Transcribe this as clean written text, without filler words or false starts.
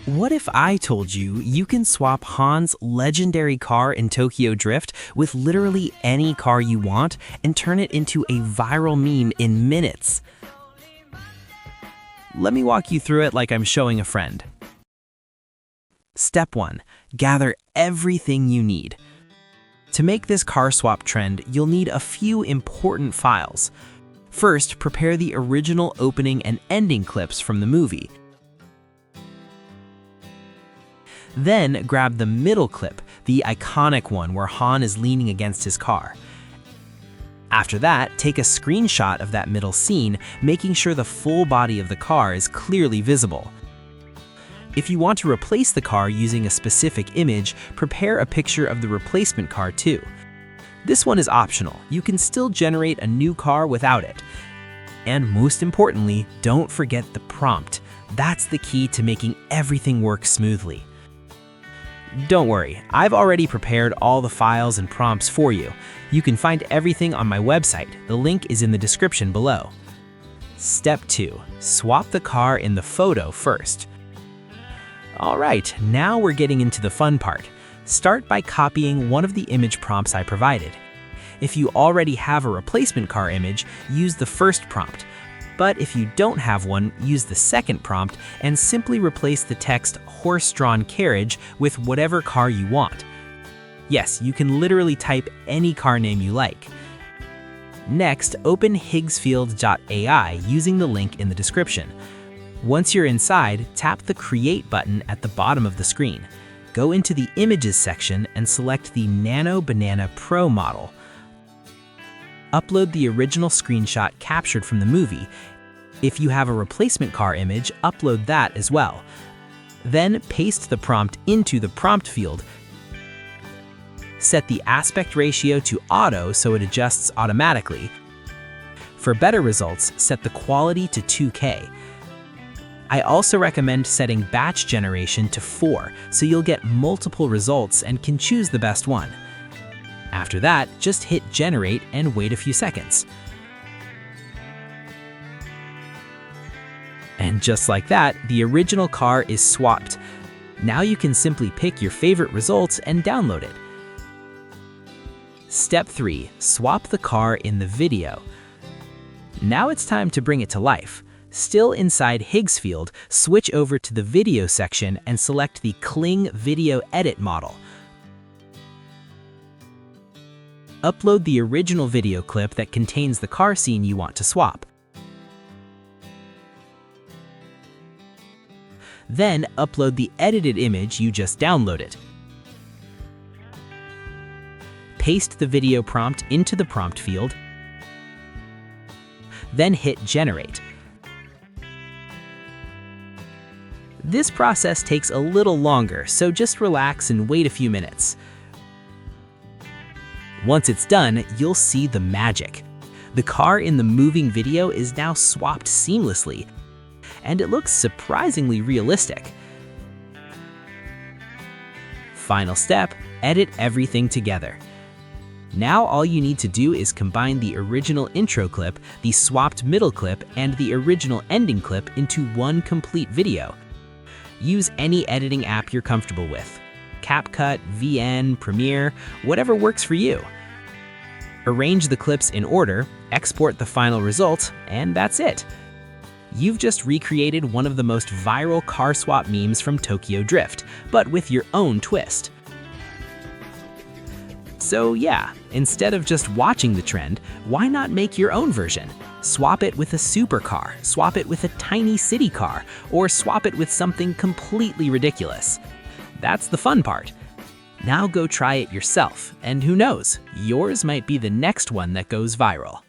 What if I told you you can swap Han's legendary car in Tokyo Drift with literally any car you want and turn it into a viral meme in minutes? Let me walk you through it like I'm showing a friend. Step 1. Gather everything you need. To make this car swap trend, you'll need a few important files. First, prepare the original opening and ending clips from the movie. Then, grab the middle clip, the iconic one where Han is leaning against his car. After that, take a screenshot of that middle scene, making sure the full body of the car is clearly visible. If you want to replace the car using a specific image, prepare a picture of the replacement car too. This one is optional. You can still generate a new car without it. And most importantly, don't forget the prompt. That's the key to making everything work smoothly. Don't worry, I've already prepared all the files and prompts for you. You can find everything on my website. The link is in the description below. Step 2. Swap the car in the photo first. Alright, now we're getting into the fun part. Start by copying one of the image prompts I provided. If you already have a replacement car image, use the first prompt. But if you don't have one, use the second prompt and simply replace the text horse-drawn carriage with whatever car you want. Yes, you can literally type any car name you like. Next, open Higgsfield AI using the link in the description. Once you're inside, tap the Create button at the bottom of the screen. Go into the Images section and select the Nano Banana Pro model. Upload the original screenshot captured from the movie. If you have a replacement car image, upload that as well. Then paste the prompt into the prompt field. Set the aspect ratio to auto so it adjusts automatically. For better results, set the quality to 2K. I also recommend setting batch generation to 4 so you'll get multiple results and can choose the best one. After that, just hit generate and wait a few seconds. And just like that, the original car is swapped. Now you can simply pick your favorite results and download it. Step 3. Swap the car in the video. Now it's time to bring it to life. Still inside Higgsfield, switch over to the video section and select the Kling video edit model. Upload the original video clip that contains the car scene you want to swap. Then upload the edited image you just downloaded. Paste the video prompt into the prompt field. Then hit generate. This process takes a little longer, so just relax and wait a few minutes. Once it's done, you'll see the magic. The car in the moving video is now swapped seamlessly, and it looks surprisingly realistic. Final step, edit everything together. Now all you need to do is combine the original intro clip, the swapped middle clip, and the original ending clip into one complete video. Use any editing app you're comfortable with. CapCut, VN, Premiere, whatever works for you. Arrange the clips in order, export the final result, and that's it. You've just recreated one of the most viral car swap memes from Tokyo Drift, but with your own twist. So yeah, instead of just watching the trend, why not make your own version? Swap it with a supercar, swap it with a tiny city car, or swap it with something completely ridiculous. That's the fun part. Now go try it yourself, and who knows, yours might be the next one that goes viral.